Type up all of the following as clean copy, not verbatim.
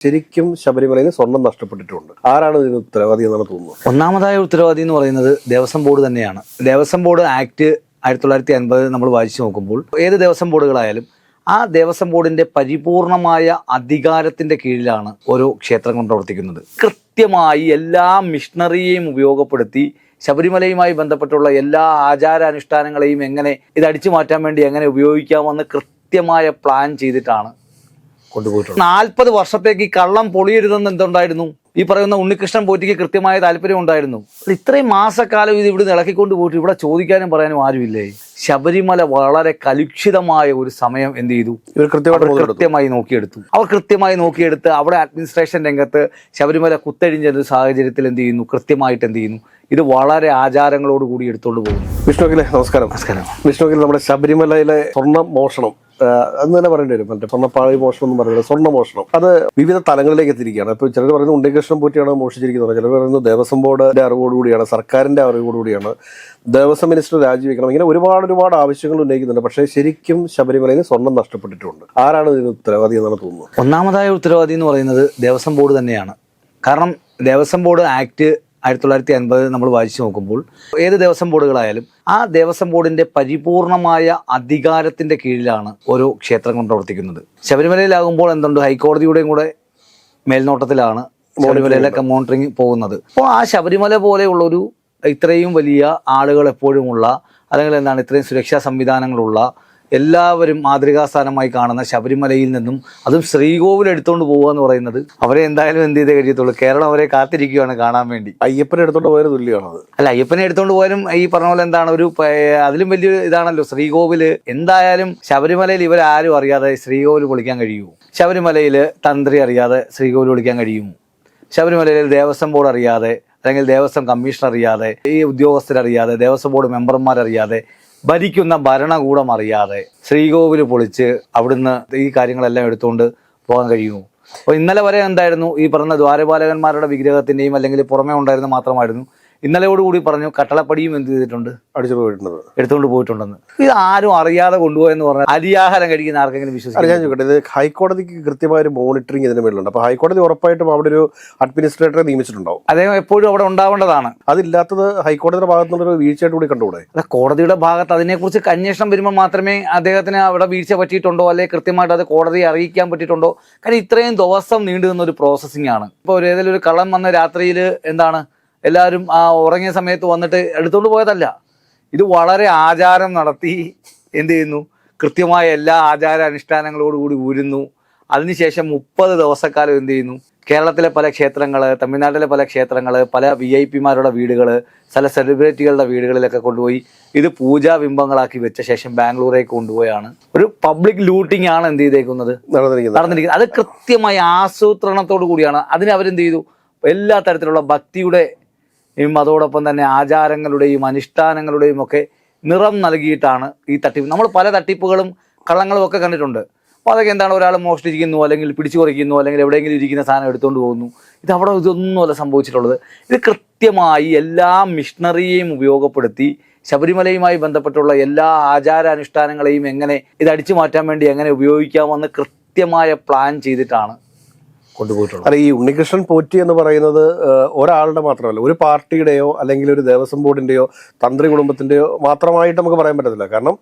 ശരിക്കും ശബരിമലയിൽ സ്വർണം നഷ്ടപ്പെട്ടിട്ടുണ്ട്. ആരാണ് ഇതിന് ഉത്തരവാദി എന്നാണ് തോന്നുന്നത്? ഒന്നാമതായ ഉത്തരവാദി എന്ന് പറയുന്നത് ദേവസ്വം ബോർഡ് തന്നെയാണ്. ദേവസ്വം ബോർഡ് ആക്ട് 1950 നമ്മൾ വായിച്ചു നോക്കുമ്പോൾ ഏത് ദേവസ്വം ബോർഡുകളായാലും ആ ദേവസ്വം ബോർഡിന്റെ പരിപൂർണമായ അധികാരത്തിന്റെ കീഴിലാണ് ഓരോ ക്ഷേത്രങ്ങളും പ്രവർത്തിക്കുന്നത്. കൃത്യമായി എല്ലാ മിഷണറിയെയും ഉപയോഗപ്പെടുത്തി ശബരിമലയുമായി ബന്ധപ്പെട്ടുള്ള എല്ലാ ആചാരാനുഷ്ഠാനങ്ങളെയും എങ്ങനെ ഇത് അടിച്ചു മാറ്റാൻ വേണ്ടി എങ്ങനെ ഉപയോഗിക്കാമെന്ന് കൃത്യമായ പ്ലാൻ ചെയ്തിട്ടാണ് കൊണ്ടുപോയിട്ടുള്ളത്. 40 വർഷത്തേക്ക് ഈ കള്ളം പൊളിയരുതെന്ന് എന്തുണ്ടായിരുന്നു? ഈ പറയുന്ന ഉണ്ണികൃഷ്ണൻ പോറ്റിക്ക് കൃത്യമായ താല്പര്യം ഉണ്ടായിരുന്നു. ഇത്രയും മാസക്കാലം ഇത് ഇവിടെ ഇളക്കിക്കൊണ്ട് പോയിട്ട് ഇവിടെ ചോദിക്കാനും പറയാനും ആരുമില്ലേ? ശബരിമല വളരെ കലുഷിതമായ ഒരു സമയം എന്ത് ചെയ്തു? ഇവർ കൃത്യമായി നോക്കിയെടുത്ത് അവിടെ അഡ്മിനിസ്ട്രേഷൻ രംഗത്ത് ശബരിമല കുത്തഴിഞ്ഞ ഒരു സാഹചര്യത്തിൽ എന്ത് ചെയ്യുന്നു? കൃത്യമായിട്ട് എന്ത് ചെയ്യുന്നു? ഇത് വളരെ ആചാരങ്ങളോട് കൂടി എടുത്തുകൊണ്ട് പോകുന്നു. വിഷ്ണുവിലെ നമസ്കാരം. വിഷ്ണുവിൽ നമ്മുടെ ശബരിമലയിലെ സ്വർണ്ണ മോഷണം എന്ന് തന്നെ പറയേണ്ടി വരും. മറ്റേ സ്വർണ്ണപ്പാളി മോഷണം എന്ന് പറയുന്നത് സ്വർണ്ണ മോഷണം അത് വിവിധ തലങ്ങളിലേക്ക് എത്തിയിരിക്കുകയാണ്. ഇപ്പോൾ ചിലർ പറയുന്നത് ഉണ്ണികൃഷ്ണൻ പോറ്റിയാണ് മോഷിച്ചിരിക്കുന്നത്, ചിലർ പറയുന്നത് ദേവസ്വം ബോർഡിന്റെ അറിവോടുകൂടിയാണ്, സർക്കാരിന്റെ അറിവോടുകൂടിയാണ്, ദേവസ്വം മിനിസ്റ്റർ രാജിവെക്കണം, ഇങ്ങനെ ഒരുപാട് ആവശ്യങ്ങൾ ഉന്നയിക്കുന്നുണ്ട്. പക്ഷേ ശരിക്കും ശബരിമലയിൽ സ്വർണം നഷ്ടപ്പെട്ടിട്ടുണ്ട്. ആരാണ് ഇതിന് ഉത്തരവാദി എന്നാണ് തോന്നുന്നത്? ഒന്നാമതായ ഉത്തരവാദി എന്ന് പറയുന്നത് ദേവസ്വം ബോർഡ് തന്നെയാണ്. കാരണം ദേവസ്വം ബോർഡ് ആക്ട് 1950 നമ്മൾ വായിച്ചു നോക്കുമ്പോൾ ഏത് ദേവസ്വം ബോർഡുകളായാലും ആ ദേവസ്വം ബോർഡിന്റെ പരിപൂർണമായ അധികാരത്തിന്റെ കീഴിലാണ് ഓരോ ക്ഷേത്രങ്ങളും പ്രവർത്തിക്കുന്നത്. ശബരിമലയിലാകുമ്പോൾ എന്തുണ്ട്? ഹൈക്കോടതിയുടെയും കൂടെ മേൽനോട്ടത്തിലാണ് ശബരിമലയിലൊക്കെ മോണിറ്ററിങ് പോകുന്നത്. അപ്പോൾ ആ ശബരിമല പോലെയുള്ളൊരു ഇത്രയും വലിയ ആളുകൾ എപ്പോഴുമുള്ള അല്ലെങ്കിൽ എന്താണ് ഇത്രയും സുരക്ഷാ സംവിധാനങ്ങളുള്ള എല്ലാവരും മാതൃകാസ്ഥാനമായി കാണുന്ന ശബരിമലയിൽ നിന്നും അതും ശ്രീകോവിൽ എടുത്തുകൊണ്ട് പോകുക എന്ന് പറയുന്നത് അവരെ എന്തായാലും എന്ത് ചെയ്തേ കഴിയത്തുള്ളൂ. കേരളം അവരെ കാത്തിരിക്കുകയാണ് കാണാൻ വേണ്ടി. അയ്യപ്പനെ എടുത്തോണ്ട് പോയാലും തുല്യമാണത്. അല്ല, അയ്യപ്പനെ എടുത്തുകൊണ്ട് പോയാലും ഈ പറഞ്ഞ പോലെ എന്താണ് ഒരു അതിലും വലിയ ഇതാണല്ലോ ശ്രീകോവില്. എന്തായാലും ശബരിമലയിൽ ഇവരാരും അറിയാതെ ശ്രീകോവിൽ പൊളിക്കാൻ കഴിയുമോ? ശബരിമലയിൽ തന്ത്രി അറിയാതെ ശ്രീകോവിൽ പൊളിക്കാൻ കഴിയുമോ? ശബരിമലയിൽ ദേവസ്വം ബോർഡ് അറിയാതെ അല്ലെങ്കിൽ ദേവസ്വം കമ്മീഷണർ അറിയാതെ ഈ ഉദ്യോഗസ്ഥരറിയാതെ ദേവസ്വം ബോർഡ് മെമ്പർമാരറിയാതെ ഭരിക്കുന്ന ഭരണകൂടം അറിയാതെ ശ്രീകോവിൽ പൊളിച്ച് അവിടുന്ന് ഈ കാര്യങ്ങളെല്ലാം എടുത്തുകൊണ്ട് പോകാൻ കഴിയുമോ? അപ്പോൾ ഇന്നലെ വരെ എന്തായിരുന്നു? ഈ പറഞ്ഞ ദ്വാരപാലകന്മാരുടെ വിഗ്രഹത്തിൻ്റെയും അല്ലെങ്കിൽ പുറമേ ഉണ്ടായിരുന്ന മാത്രമായിരുന്നു. ഇന്നലെയോടുകൂടി പറഞ്ഞു കട്ടളപ്പടിയും എന്ത് ചെയ്തിട്ടുണ്ട്? എടുത്തുകൊണ്ട് പോയിട്ടുണ്ടെന്ന്. ഇത് ആരും അറിയാതെ കൊണ്ടുപോയെന്ന് പറഞ്ഞാൽ അരിയാഹാരം കഴിക്കുന്ന ആർക്കെങ്കിലും വിശ്വസിക്കാൻ? ഞാൻ ചോദിക്കട്ടെ, ഇത് ഹൈക്കോടതിക്ക് കൃത്യമായ ഒരു മോണിറ്ററിംഗ് ഇതിന് മേലുണ്ട്. അപ്പോൾ ഹൈക്കോടതി ഉറപ്പായിട്ടും അവിടെ ഒരു അഡ്മിനിസ്ട്രേറ്ററെ നിയമിച്ചിട്ടുണ്ടാവും. അദ്ദേഹം എപ്പോഴും അവിടെ ഉണ്ടാവേണ്ടതാണ്. അതില്ലാത്തത് ഹൈക്കോടതിയുടെ ഭാഗത്തുനിന്നൊരു വീഴ്ചയായിട്ട് കൂടി കണ്ടുകൂടെ? അല്ല, കോടതിയുടെ ഭാഗത്ത് അതിനെക്കുറിച്ച് അന്വേഷണം വരുമ്പോൾ മാത്രമേ അദ്ദേഹത്തിന് അവിടെ വീഴ്ച പറ്റിയിട്ടുണ്ടോ അല്ലെങ്കിൽ കൃത്യമായിട്ട് അത് കോടതിയെ അറിയിക്കാൻ പറ്റിയിട്ടുണ്ടോ? കാരണം ഇത്രയും ദിവസം നീണ്ടു നിന്ന ഒരു പ്രോസസ്സിംഗ് ആണ്. ഇപ്പോൾ ഏതെങ്കിലും ഒരു കള്ളൻ വന്ന രാത്രിയിൽ എന്താണ് എല്ലാവരും ഉറങ്ങിയ സമയത്ത് വന്നിട്ട് എടുത്തുകൊണ്ട് പോയതല്ല. ഇത് വളരെ ആചാരം നടത്തി എന്ത് ചെയ്യുന്നു? കൃത്യമായ എല്ലാ ആചാരാനുഷ്ഠാനങ്ങളോടുകൂടി ഊരുന്നു. അതിനുശേഷം 30 ദിവസക്കാലം എന്ത് ചെയ്യുന്നു? കേരളത്തിലെ പല ക്ഷേത്രങ്ങൾ, തമിഴ്നാട്ടിലെ പല ക്ഷേത്രങ്ങൾ, പല VIP-മാരുടെ വീടുകൾ, ചില സെലിബ്രിറ്റികളുടെ വീടുകളിലൊക്കെ കൊണ്ടുപോയി ഇത് പൂജാബിംബങ്ങളാക്കി വെച്ച ശേഷം ബാംഗ്ലൂരേക്ക് കൊണ്ടുപോയാണ് ഒരു പബ്ലിക് ലൂട്ടിംഗ് ആണ് എന്ത് ചെയ്തേക്കുന്നത്? നടന്നിരിക്കുന്നത്. അത് കൃത്യമായ ആസൂത്രണത്തോടു കൂടിയാണ്. അതിന് അവരെന്ത് ചെയ്തു? എല്ലാ തരത്തിലുള്ള ഭക്തിയുടെ അതോടൊപ്പം തന്നെ ആചാരങ്ങളുടെയും അനുഷ്ഠാനങ്ങളുടെയും ഒക്കെ നിറം നൽകിയിട്ടാണ് ഈ തട്ടിപ്പ്. നമ്മൾ പല തട്ടിപ്പുകളും കള്ളങ്ങളും ഒക്കെ കണ്ടിട്ടുണ്ട്. അപ്പോൾ അതൊക്കെ എന്താണ്? ഒരാൾ മോഷ്ടിക്കുന്നു അല്ലെങ്കിൽ പിടിച്ചു കുറയ്ക്കുന്നു അല്ലെങ്കിൽ എവിടെയെങ്കിലും ഇരിക്കുന്ന സാധനം എടുത്തുകൊണ്ട് പോകുന്നു. ഇതവിടെ ഇതൊന്നുമല്ല സംഭവിച്ചിട്ടുള്ളത്. ഇത് കൃത്യമായി എല്ലാ മിഷണറിയെയും ഉപയോഗപ്പെടുത്തി ശബരിമലയുമായി ബന്ധപ്പെട്ടുള്ള എല്ലാ ആചാരാനുഷ്ഠാനങ്ങളെയും എങ്ങനെ ഇത് അടിച്ചു മാറ്റാൻ വേണ്ടി എങ്ങനെ ഉപയോഗിക്കാമെന്ന് കൃത്യമായ പ്ലാൻ ചെയ്തിട്ടാണ് കൊണ്ടുപോയിട്ടുള്ളത്. അല്ല, ഈ ഉണ്ണികൃഷ്ണൻ പോറ്റി എന്ന് പറയുന്നത് ഒരാളുടെ മാത്രമല്ല, ഒരു പാർട്ടിയുടെയോ അല്ലെങ്കിൽ ഒരു ദേവസ്വം ബോർഡിന്റെയോ തന്ത്രി കുടുംബത്തിന്റെയോ മാത്രമായിട്ട് നമുക്ക് പറയാൻ പറ്റത്തില്ല. കാരണം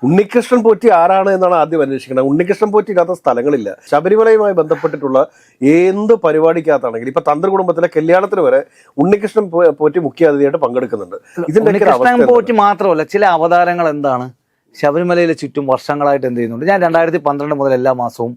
ഉണ്ണികൃഷ്ണൻ പോറ്റി ആരാണ് എന്നാണ് ആദ്യം അന്വേഷിക്കുന്നത്. ഉണ്ണികൃഷ്ണൻ പോറ്റി ഇല്ലാത്ത സ്ഥലങ്ങളില്ല. ശബരിമലയുമായി ബന്ധപ്പെട്ടിട്ടുള്ള എന്ത് പരിപാടിക്കകത്താണെങ്കിൽ ഇപ്പൊ തന്ത്രി കുടുംബത്തിലെ കല്യാണത്തിന് വരെ ഉണ്ണികൃഷ്ണൻ പോറ്റി മുഖ്യ അതിഥിയായിട്ട് പങ്കെടുക്കുന്നുണ്ട്. ഇതിന്റെ പോറ്റി മാത്രമല്ല, ചില അവതാരങ്ങൾ എന്താണ് ശബരിമലയിലെ ചുറ്റും വർഷങ്ങളായിട്ട് എന്ത് ചെയ്യുന്നുണ്ട്. ഞാൻ 2012 മുതൽ എല്ലാ മാസവും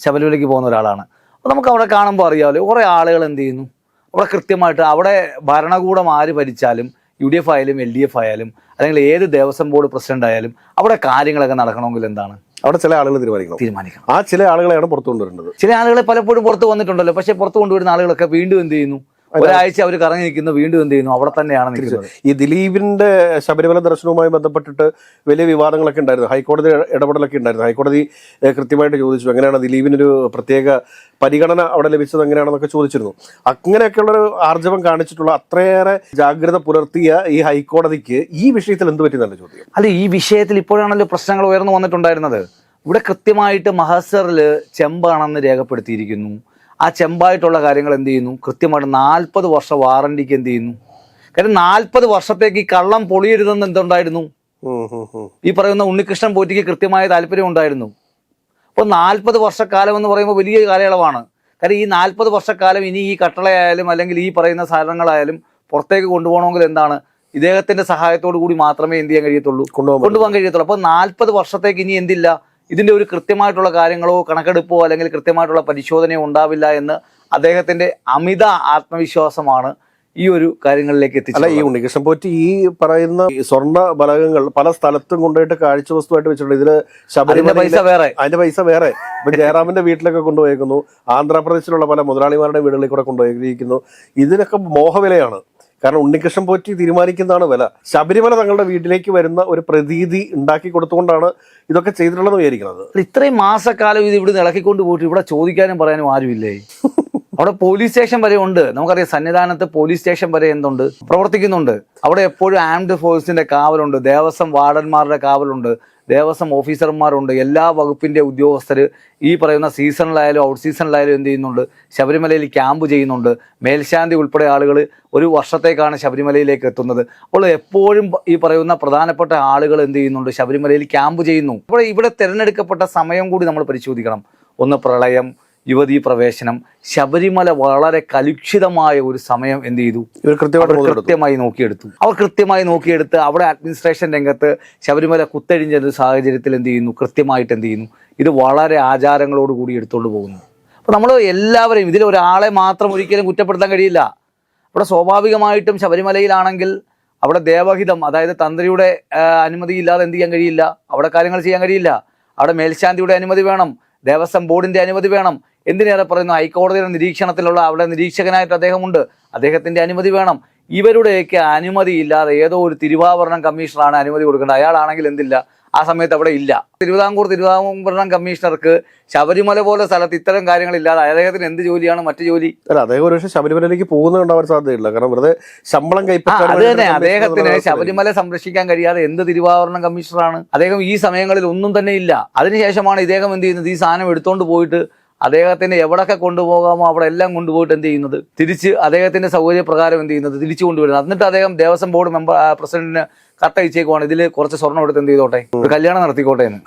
ശബരിമലയ്ക്ക് പോകുന്ന ഒരാളാണ്. അപ്പോൾ നമുക്ക് അവിടെ കാണുമ്പോൾ അറിയാമല്ലോ, കുറേ ആളുകൾ എന്ത് ചെയ്യുന്നു അവിടെ കൃത്യമായിട്ട് അവിടെ ഭരണകൂടം ആര് ഭരിച്ചാലും UDF ആയാലും LDF ആയാലും അല്ലെങ്കിൽ ഏത് ദേവസ്വം ബോർഡ് പ്രസിഡന്റ് ആയാലും അവിടെ കാര്യങ്ങളൊക്കെ നടക്കണമെങ്കിൽ എന്താണ്? അവിടെ ചില ആളുകൾ തീരുമാനിക്കണം. ആ ചില ആളുകളെയാണ് പുറത്തു കൊണ്ടുവരേണ്ടത്. ചില ആളുകളെ പലപ്പോഴും പുറത്ത് വന്നിട്ടുണ്ടല്ലോ. പക്ഷേ പുറത്ത് കൊണ്ടുവരുന്ന ആളുകളൊക്കെ വീണ്ടും എന്ത് ചെയ്യുന്നു? ഒരാഴ്ച അവർ കറങ്ങി നിൽക്കുന്നു, വീണ്ടും എന്ത് ചെയ്യുന്നു? അവിടെ തന്നെയാണ് നിൽക്കുന്നത്. ഈ ദിലീപിന്റെ ശബരിമല ദർശനവുമായി ബന്ധപ്പെട്ടിട്ട് വലിയ വിവാദങ്ങളൊക്കെ ഉണ്ടായിരുന്നു. ഹൈക്കോടതി ഇടപെടലൊക്കെ ഉണ്ടായിരുന്നു. ഹൈക്കോടതി കൃത്യമായിട്ട് ചോദിച്ചു എങ്ങനെയാണ് ദിലീപിനൊരു പ്രത്യേക പരിഗണന അവിടെ ലഭിച്ചത് എങ്ങനെയാണെന്നൊക്കെ ചോദിച്ചിരുന്നു. അങ്ങനെയൊക്കെയുള്ളൊരു ആർജവം കാണിച്ചിട്ടുള്ള അത്രയേറെ ജാഗ്രത പുലർത്തിയ ഈ ഹൈക്കോടതിക്ക് ഈ വിഷയത്തിൽ എന്ത് പറ്റി നല്ല ചോദ്യം. അല്ല, ഈ വിഷയത്തിൽ ഇപ്പോഴാണല്ലോ പ്രശ്നങ്ങൾ ഉയർന്നു വന്നിട്ടുണ്ടായിരുന്നത്. ഇവിടെ കൃത്യമായിട്ട് മഹസറിൽ ചെമ്പാണെന്ന് രേഖപ്പെടുത്തിയിരിക്കുന്നു. ആ ചെമ്പായിട്ടുള്ള കാര്യങ്ങൾ എന്ത് ചെയ്യുന്നു, കൃത്യമായിട്ട് 40 വർഷ വാറണ്ടിക്ക് എന്ത് ചെയ്യുന്നു. കാര്യം 40 വർഷത്തേക്ക് ഈ കള്ളം പൊളിയരുതെന്ന് എന്തുണ്ടായിരുന്നു, ഈ പറയുന്ന ഉണ്ണികൃഷ്ണൻ പോറ്റിക്ക് കൃത്യമായ താല്പര്യം ഉണ്ടായിരുന്നു. അപ്പോൾ 40 വർഷക്കാലം എന്ന് പറയുമ്പോൾ വലിയ കാലയളവാണ്. കാര്യം ഈ 40 വർഷക്കാലം ഇനി ഈ കട്ടളയായാലും അല്ലെങ്കിൽ ഈ പറയുന്ന സാധനങ്ങളായാലും പുറത്തേക്ക് കൊണ്ടുപോകണമെങ്കിൽ എന്താണ്, ഇദ്ദേഹത്തിന്റെ സഹായത്തോടു കൂടി മാത്രമേ എന്ത് ചെയ്യാൻ കഴിയത്തുള്ളൂ, കൊണ്ടുപോകാൻ കഴിയത്തുള്ളൂ. അപ്പോൾ 40 വർഷത്തേക്ക് ഇനി എന്തില്ല, ഇതിന്റെ ഒരു കൃത്യമായിട്ടുള്ള കാര്യങ്ങളോ കണക്കെടുപ്പോ അല്ലെങ്കിൽ കൃത്യമായിട്ടുള്ള പരിശോധനയോ ഉണ്ടാവില്ല എന്ന് അദ്ദേഹത്തിന്റെ അമിത ആത്മവിശ്വാസമാണ് ഈ ഒരു കാര്യങ്ങളിലേക്ക് എത്തിച്ചത്. അല്ല, ഈ ഉണ്ണികൃഷ്ണൻ പോറ്റി ഈ പറയുന്ന സ്വർണ്ണ ബലകങ്ങൾ പല സ്ഥലത്തും കൊണ്ടുപോയിട്ട് കാഴ്ച വസ്തുവായിട്ട് വെച്ചിട്ടുണ്ട്. ഇതില് ശബരിമല അതിന്റെ പൈസ വേറെ ഇപ്പൊ ജയറാമിന്റെ വീട്ടിലൊക്കെ കൊണ്ടുപോയിരിക്കുന്നു, ആന്ധ്രാപ്രദേശിലുള്ള പല മുതലാളിമാരുടെ വീടുകളിൽ കൂടെ കൊണ്ടുപോയിരിക്കുന്നു. ഇതിനൊക്കെ മോഹവിലയാണ്. കാരണം ഉണ്ണികൃഷ്ണൻ പോറ്റി തീരുമാനിക്കുന്നതാണ് വില. ശബരിമല തങ്ങളുടെ വീട്ടിലേക്ക് വരുന്ന ഒരു പ്രതീതി ഉണ്ടാക്കി കൊടുത്തുകൊണ്ടാണ് ഇതൊക്കെ ചെയ്തിട്ടുള്ളതെന്ന് വിചാരിക്കുന്നത്. ഇത്രയും മാസക്കാലം ഇത് ഇവിടെ ഇളക്കിക്കൊണ്ട് പോയിട്ട് ഇവിടെ ചോദിക്കാനും പറയാനും ആരുമില്ലേ? അവിടെ പോലീസ് സ്റ്റേഷൻ വരെ ഉണ്ട്. നമുക്കറിയാം സന്നിധാനത്ത് പോലീസ് സ്റ്റേഷൻ വരെ എന്തുണ്ട്, പ്രവർത്തിക്കുന്നുണ്ട്. അവിടെ എപ്പോഴും ആംഡ് ഫോഴ്സിന്റെ കാവലുണ്ട്, ദേവസ്വം വാർഡന്മാരുടെ കാവലുണ്ട്, ദേവസ്വം ഓഫീസർമാരുണ്ട്, എല്ലാ വകുപ്പിന്റെ ഉദ്യോഗസ്ഥര് ഈ പറയുന്ന സീസണിലായാലും ഔട്ട് സീസണിലായാലും എന്ത് ചെയ്യുന്നുണ്ട്, ശബരിമലയിൽ ക്യാമ്പ് ചെയ്യുന്നുണ്ട്. മേൽശാന്തി ഉൾപ്പെടെ ആളുകൾ ഒരു വർഷത്തേക്കാണ് ശബരിമലയിലേക്ക് എത്തുന്നത്. അപ്പോൾ എപ്പോഴും ഈ പറയുന്ന പ്രധാനപ്പെട്ട ആളുകൾ എന്ത് ചെയ്യുന്നുണ്ട്, ശബരിമലയിൽ ക്യാമ്പ് ചെയ്യുന്നു. അപ്പോൾ ഇവിടെ തിരഞ്ഞെടുക്കപ്പെട്ട സമയം കൂടി നമ്മൾ പരിശോധിക്കണം. ഒന്ന് പ്രളയം, യുവതീ പ്രവേശനം, ശബരിമല വളരെ കലുഷിതമായ ഒരു സമയം എന്ത് ചെയ്തു, കൃത്യമായി നോക്കിയെടുത്തു. അവർ കൃത്യമായി നോക്കിയെടുത്ത് അവിടെ അഡ്മിനിസ്ട്രേഷൻ രംഗത്ത് ശബരിമല കുത്തഴിഞ്ഞ ഒരു സാഹചര്യത്തിൽ എന്ത് ചെയ്യുന്നു, കൃത്യമായിട്ട് എന്ത് ചെയ്യുന്നു, ഇത് വളരെ ആചാരങ്ങളോട് കൂടി എടുത്തുകൊണ്ട് പോകുന്നു. അപ്പോൾ നമ്മൾ എല്ലാവരെയും ഇതിൽ ഒരാളെ മാത്രം ഒരിക്കലും കുറ്റപ്പെടുത്താൻ കഴിയില്ല. അവിടെ സ്വാഭാവികമായിട്ടും ശബരിമലയിലാണെങ്കിൽ അവിടെ ദേവഹിതം, അതായത് തന്ത്രിയുടെ അനുമതി ഇല്ലാതെ എന്ത് ചെയ്യാൻ കഴിയില്ല, അവിടെ കാര്യങ്ങൾ ചെയ്യാൻ കഴിയില്ല. അവിടെ മേൽശാന്തിയുടെ അനുമതി വേണം, ദേവസ്വം ബോർഡിന്റെ അനുമതി വേണം. എന്തിനേറെ പറയുന്നു, ഹൈക്കോടതിയുടെ നിരീക്ഷണത്തിലുള്ള അവിടെ നിരീക്ഷകനായിട്ട് അദ്ദേഹമുണ്ട്, അദ്ദേഹത്തിന്റെ അനുമതി വേണം. ഇവരുടെയൊക്കെ അനുമതി ഇല്ലാതെ ഏതോ ഒരു തിരുവാഭരണം കമ്മീഷണറാണ് അനുമതി കൊടുക്കേണ്ടത്. അയാളാണെങ്കിൽ എന്തില്ല, ആ സമയത്ത് അവിടെ ഇല്ല. തിരുവിതാംകൂർ കമ്മീഷണർക്ക് ശബരിമല പോലെ സ്ഥലത്ത് ഇത്തരം കാര്യങ്ങളില്ലാതെ അദ്ദേഹത്തിന് എന്ത് ജോലിയാണ്, മറ്റു ജോലി? അല്ല, അദ്ദേഹം ഒരു പക്ഷേ ശബരിമലയിലേക്ക് പോകുന്നുണ്ടാവാൻ സാധ്യതയില്ല. കാരണം വെറുതെ ശമ്പളം കൈപ്പറ്റാൻ. അത് തന്നെ, അദ്ദേഹത്തിന് ശബരിമല സംരക്ഷിക്കാൻ കഴിയാതെ എന്ത് തിരുവാഭരണം കമ്മീഷണറാണ് അദ്ദേഹം? ഈ സമയങ്ങളിൽ ഒന്നും തന്നെ ഇല്ല. അതിനുശേഷമാണ് ഇദ്ദേഹം എന്ത് ചെയ്യുന്നത്, ഈ സാധനം എടുത്തോണ്ട് പോയിട്ട് അദ്ദേഹത്തിന് എവിടൊക്കെ കൊണ്ടുപോകാമോ അവിടെ എല്ലാം കൊണ്ടുപോയിട്ട് എന്ത് ചെയ്യുന്നത്, തിരിച്ച് അദ്ദേഹത്തിന്റെ സൗകര്യപ്രകാരം എന്ത് ചെയ്യുന്നത്, തിരിച്ചു കൊണ്ടുവരുന്നത്. എന്നിട്ട് അദ്ദേഹം ദേവസ്വം ബോർഡ് പ്രസിഡന്റിന് കത്തയച്ചേക്കുവാണ്, ഇതിൽ കുറച്ച് സ്വർണ്ണം എടുത്ത് എന്ത് ചെയ്തോട്ടെ, ഒരു കല്യാണം നടത്തിക്കോട്ടെ എന്ന്.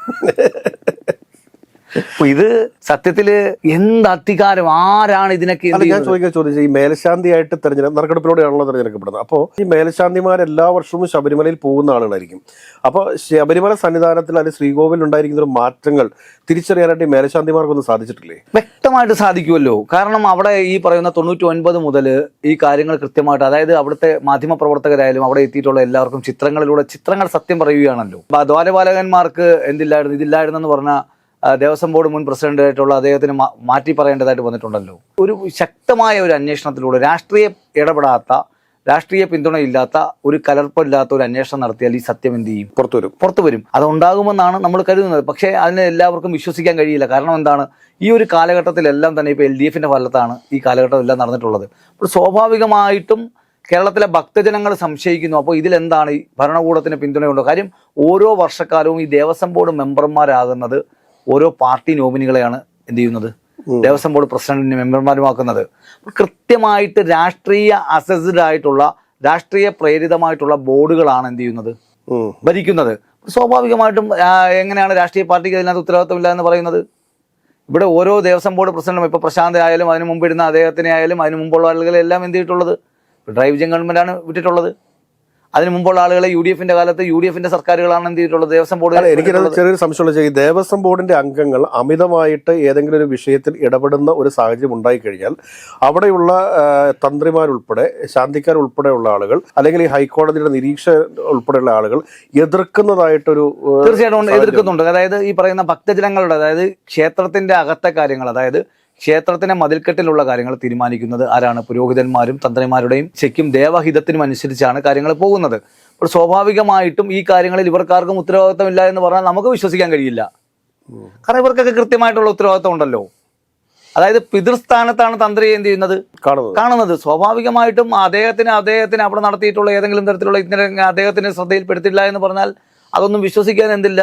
ഇത് സത്യത്തില് എന്ത് അധികാരം, ആരാണ് ഇതിനൊക്കെ? ഞാൻ ചോദിച്ച ഈ മേൽശാന്തിയായിട്ട് നറുക്കെടുപ്പിലൂടെയാണല്ലോ തെരഞ്ഞെടുക്കപ്പെടുന്നത്. അപ്പോൾ ഈ മേൽശാന്തിമാർ എല്ലാ വർഷവും ശബരിമലയിൽ പോകുന്ന ആളുകളായിരിക്കും. അപ്പോൾ ശബരിമല സന്നിധാനത്തിൽ അല്ലെങ്കിൽ ശ്രീകോവിൽ ഉണ്ടായിരിക്കുന്ന ഒരു മാറ്റങ്ങൾ തിരിച്ചറിയാനായിട്ട് ഈ മേൽശാന്തിമാർക്കൊന്നും സാധിച്ചിട്ടില്ലേ? വ്യക്തമായിട്ട് സാധിക്കുമല്ലോ. കാരണം അവിടെ ഈ പറയുന്ന 99 മുതൽ ഈ കാര്യങ്ങൾ കൃത്യമായിട്ട്, അതായത് അവിടുത്തെ മാധ്യമ പ്രവർത്തകരായാലും അവിടെ എത്തിയിട്ടുള്ള എല്ലാവർക്കും ചിത്രങ്ങൾ സത്യം പറയുകയാണല്ലോ. ദ്വാരപാലകന്മാർക്ക് എന്തില്ലായിരുന്നു, ഇതില്ലായിരുന്നെന്ന് പറഞ്ഞാൽ ദേവസ്വം ബോർഡ് മുൻ പ്രസിഡന്റായിട്ടുള്ള അദ്ദേഹത്തിന് മാറ്റി പറയേണ്ടതായിട്ട് വന്നിട്ടുണ്ടല്ലോ. ഒരു ശക്തമായ ഒരു അന്വേഷണത്തിലൂടെ രാഷ്ട്രീയ ഇടപെടാത്ത, രാഷ്ട്രീയ പിന്തുണയില്ലാത്ത, ഒരു കലർപ്പില്ലാത്ത ഒരു അന്വേഷണം നടത്തിയാൽ ഈ സത്യം എന്ത് ചെയ്യും, പുറത്തു വരും. അതുണ്ടാകുമെന്നാണ് നമ്മൾ കരുതുന്നത്. പക്ഷേ അതിനെ എല്ലാവർക്കും വിശ്വസിക്കാൻ കഴിയില്ല. കാരണം എന്താണ്, ഈ ഒരു കാലഘട്ടത്തിലെല്ലാം തന്നെ ഇപ്പോൾ LDFന്റെ ഫലത്താണ് ഈ കാലഘട്ടം എല്ലാം നടന്നിട്ടുള്ളത്. അപ്പോൾ സ്വാഭാവികമായിട്ടും കേരളത്തിലെ ഭക്തജനങ്ങൾ സംശയിക്കുന്നു. അപ്പോൾ ഇതിലെന്താണ്, ഈ ഭരണകൂടത്തിന് പിന്തുണയുണ്ടോ? കാര്യം ഓരോ വർഷക്കാലവും ഈ ദേവസ്വം ബോർഡ് മെമ്പർമാരാകുന്നത് ഓരോ പാർട്ടി നോമിനികളെയാണ് എന്ത് ചെയ്യുന്നത്, ദേവസ്വം ബോർഡ് പ്രസിഡന്റിന് മെമ്പർമാരുമാക്കുന്നത്. കൃത്യമായിട്ട് രാഷ്ട്രീയ അസസ്ഡ് ആയിട്ടുള്ള, രാഷ്ട്രീയ പ്രേരിതമായിട്ടുള്ള ബോർഡുകളാണ് എന്ത് ചെയ്യുന്നത്, ഭരിക്കുന്നത്. സ്വാഭാവികമായിട്ടും എങ്ങനെയാണ് രാഷ്ട്രീയ പാർട്ടിക്ക് അതിനകത്ത് ഉത്തരവാദിത്തമില്ല എന്ന് പറയുന്നത്? ഇവിടെ ഓരോ ദേവസ്വം ബോർഡ് പ്രസിഡന്റും, ഇപ്പോൾ പ്രശാന്ത് ആയാലും അതിന് മുമ്പ് ഇടുന്ന അദ്ദേഹത്തിനെ ആയാലും അതിന് മുമ്പുള്ള ആളുകളെല്ലാം എന്ത് ചെയ്തിട്ടുള്ളത്, ഡ്രൈവ് ജൻ ഗവൺമെന്റാണ് വിട്ടിട്ടുള്ളത്. അതിന് മുമ്പുള്ള ആളുകളെ UDFന്റെ കാലത്ത് UDFന്റെ സർക്കാരുകളാണ് എന്ത് ചെയ്തിട്ടുള്ളത്, ദേവസ്വം ബോർഡ്. എനിക്ക് ചെറിയൊരു സംശയമുള്ള, ഈ ദേവസ്വം ബോർഡിന്റെ അംഗങ്ങൾ അമിതമായിട്ട് ഏതെങ്കിലും ഒരു വിഷയത്തിൽ ഇടപെടുന്ന ഒരു സാഹചര്യം ഉണ്ടായിക്കഴിഞ്ഞാൽ അവിടെയുള്ള തന്ത്രിമാരുൾപ്പെടെ, ശാന്തിക്കാരുൾപ്പെടെയുള്ള ആളുകൾ, അല്ലെങ്കിൽ ഈ ഹൈക്കോടതിയുടെ നിരീക്ഷകർ ഉൾപ്പെടെയുള്ള ആളുകൾ എതിർക്കുന്നതായിട്ടൊരു, തീർച്ചയായിട്ടും എതിർക്കുന്നുണ്ട്. അതായത് ഈ പറയുന്ന ഭക്തജനങ്ങളുടെ, അതായത് ക്ഷേത്രത്തിന്റെ അകത്തെ കാര്യങ്ങൾ, അതായത് ക്ഷേത്രത്തിന്റെ മതിൽക്കെട്ടിലുള്ള കാര്യങ്ങൾ തീരുമാനിക്കുന്നത് ആരാണ്? പുരോഹിതന്മാരും തന്ത്രിമാരുടെയും ശരിക്കും ദേവഹിതത്തിനും അനുസരിച്ചാണ് കാര്യങ്ങൾ പോകുന്നത്. അപ്പോൾ സ്വാഭാവികമായിട്ടും ഈ കാര്യങ്ങളിൽ ഇവർക്കാർക്കും ഉത്തരവാദിത്തമില്ല എന്ന് പറഞ്ഞാൽ നമുക്ക് വിശ്വസിക്കാൻ കഴിയില്ല. കാരണം ഇവർക്കൊക്കെ കൃത്യമായിട്ടുള്ള ഉത്തരവാദിത്തം ഉണ്ടല്ലോ. അതായത് പിതൃസ്ഥാനത്താണ് തന്ത്രി എന്ത് ചെയ്യുന്നത്, കാണുന്നത്. സ്വാഭാവികമായിട്ടും അദ്ദേഹത്തിന് അവിടെ നടത്തിയിട്ടുള്ള ഏതെങ്കിലും തരത്തിലുള്ള അദ്ദേഹത്തിന് ശ്രദ്ധയിൽപ്പെടുത്തില്ല എന്ന് പറഞ്ഞാൽ അതൊന്നും വിശ്വസിക്കാൻ എന്തില്ല,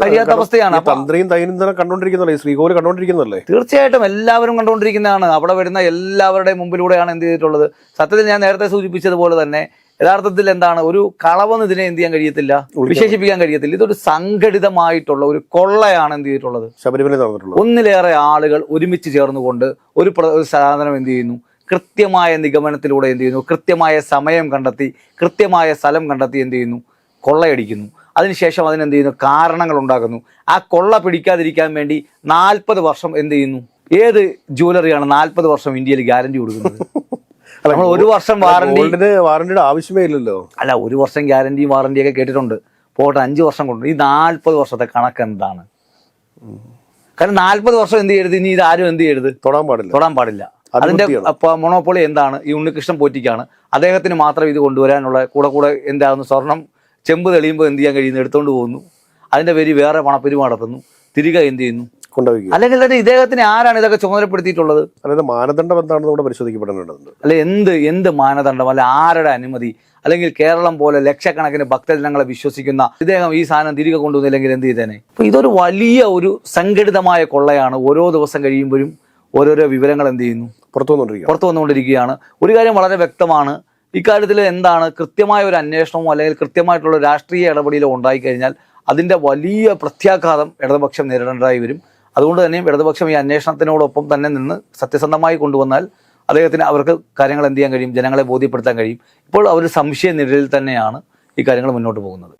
കഴിയാത്ത അവസ്ഥയാണ്. അപ്പൊ തന്ത്രിയും ദൈനംദിനം കണ്ടോണ്ടിരിക്കുന്നല്ലേ, ശ്രീകോവിൽ കണ്ടോണ്ടിരിക്കുന്നല്ലേ? തീർച്ചയായിട്ടും എല്ലാവരും കണ്ടുകൊണ്ടിരിക്കുന്നതാണ്. അവിടെ വരുന്ന എല്ലാവരുടെയും മുമ്പിലൂടെയാണ് എന്ത് ചെയ്തിട്ടുള്ളത്. സത്യത്തിൽ ഞാൻ നേരത്തെ സൂചിപ്പിച്ചതുപോലെ തന്നെ യഥാർത്ഥത്തിൽ എന്താണ്, ഒരു കളവെന്ന് ഇതിനെ എന്ത് ചെയ്യാൻ കഴിയത്തില്ല, വിശേഷിപ്പിക്കാൻ കഴിയത്തില്ല. ഇതൊരു സംഘടിതമായിട്ടുള്ള ഒരു കൊള്ളയാണ് എന്ത് ചെയ്തിട്ടുള്ളത്, ശബരിമല നടന്നിട്ടുള്ളത്. ഒന്നിലേറെ ആളുകൾ ഒരുമിച്ച് ചേർന്നുകൊണ്ട് ഒരു സാധനം എന്ത് ചെയ്യുന്നു, കൃത്യമായ നിഗമനത്തിലൂടെ എന്ത് ചെയ്യുന്നു, കൃത്യമായ സമയം കണ്ടെത്തി കൃത്യമായ സ്ഥലം കണ്ടെത്തി എന്ത് ചെയ്യുന്നു, കൊള്ളയടിക്കുന്നു. അതിനുശേഷം അതിനെന്ത് ചെയ്യുന്നു, കാരണങ്ങൾ ഉണ്ടാക്കുന്നു. ആ കൊള്ള പിടിക്കാതിരിക്കാൻ വേണ്ടി 40 വർഷം എന്ത് ചെയ്യുന്നു, ഏത് ജ്വല്ലറിയാണ് 40 വർഷം ഇന്ത്യയിൽ ഗ്യാരണ്ടി കൊടുക്കുന്നത്? നമ്മൾ 1 വർഷം വാറണ്ടിയുടെ ആവശ്യമേ ഇല്ലല്ലോ. അല്ല, 1 വർഷം ഗ്യാരണ്ടിയും വാറണ്ടിയൊക്കെ കേട്ടിട്ടുണ്ട്. പോട്ടെ, 5 വർഷം കൊണ്ട് ഈ 40 വർഷത്തെ കണക്ക് എന്താണ്? കാരണം 40 വർഷം എന്ത് ചെയ്യരുത്, ഇനി ഇത് ആരും എന്ത് ചെയ്യരുത്, തൊടാൻ പാടില്ല. അതിന്റെ മൊണോപ്പൊളി എന്താണ്, ഈ ഉണ്ണികൃഷ്ണൻ പോറ്റിക്കാണ്. അദ്ദേഹത്തിന് മാത്രം ഇത് കൊണ്ടുവരാനുള്ള കൂടെ എന്താകുന്നു, സ്വർണം ചെമ്പ് തെളിയുമ്പോൾ എന്ത് ചെയ്യാൻ കഴിയുന്നു, എടുത്തുകൊണ്ട് പോകുന്നു. അതിന്റെ പേര് വേറെ പണപ്പെരുമ നടത്തുന്നു, തിരികെ എന്ത് ചെയ്യുന്നു, കൊണ്ടുപോയി. അല്ലെങ്കിൽ തന്നെ ഇദ്ദേഹത്തിന് ആരാണ് ഇതൊക്കെ ചുമതലപ്പെടുത്തിയിട്ടുള്ളത്? അതായത് മാനദണ്ഡം എന്താണെന്ന് ഇവിടെ പരിശോധിക്കപ്പെടേണ്ടതുണ്ട്. അല്ലെ എന്ത് മാനദണ്ഡം, അല്ല ആരുടെ അനുമതി? അല്ലെങ്കിൽ കേരളം പോലെ ലക്ഷക്കണക്കിന് ഭക്തജനങ്ങളെ വിശ്വസിക്കുന്ന ഇദ്ദേഹം ഈ സാധനം തിരികെ കൊണ്ടുവന്നില്ലെങ്കിൽ എന്ത് ചെയ്തേനെ? അപ്പൊ ഇതൊരു വലിയ ഒരു സംഘടിതമായ കൊള്ളയാണ്. ഓരോ ദിവസം കഴിയുമ്പോഴും ഓരോരോ വിവരങ്ങൾ എന്ത് ചെയ്യുന്നു, പുറത്തു വന്നുകൊണ്ടിരിക്കുകയാണ്. ഒരു കാര്യം വളരെ വ്യക്തമാണ്, ഇക്കാര്യത്തിൽ എന്താണ്, കൃത്യമായ ഒരു അന്വേഷണമോ അല്ലെങ്കിൽ കൃത്യമായിട്ടുള്ള രാഷ്ട്രീയ ഇടപെടലോ ഉണ്ടായിക്കഴിഞ്ഞാൽ അതിന്റെ വലിയ പ്രത്യാഘാതം ഇടതുപക്ഷം നേരിടേണ്ടതായി വരും. അതുകൊണ്ട് തന്നെയും ഇടതുപക്ഷം ഈ അന്വേഷണത്തിനോടൊപ്പം തന്നെ നിന്ന് സത്യസന്ധമായി കൊണ്ടുവന്നാൽ അവർക്ക് കാര്യങ്ങൾ എന്ത് ചെയ്യാൻ കഴിയും, ജനങ്ങളെ ബോധ്യപ്പെടുത്താൻ കഴിയും. ഇപ്പോൾ അവർ സംശയ നിഴലിൽ തന്നെയാണ് ഈ കാര്യങ്ങൾ മുന്നോട്ട് പോകുന്നത്.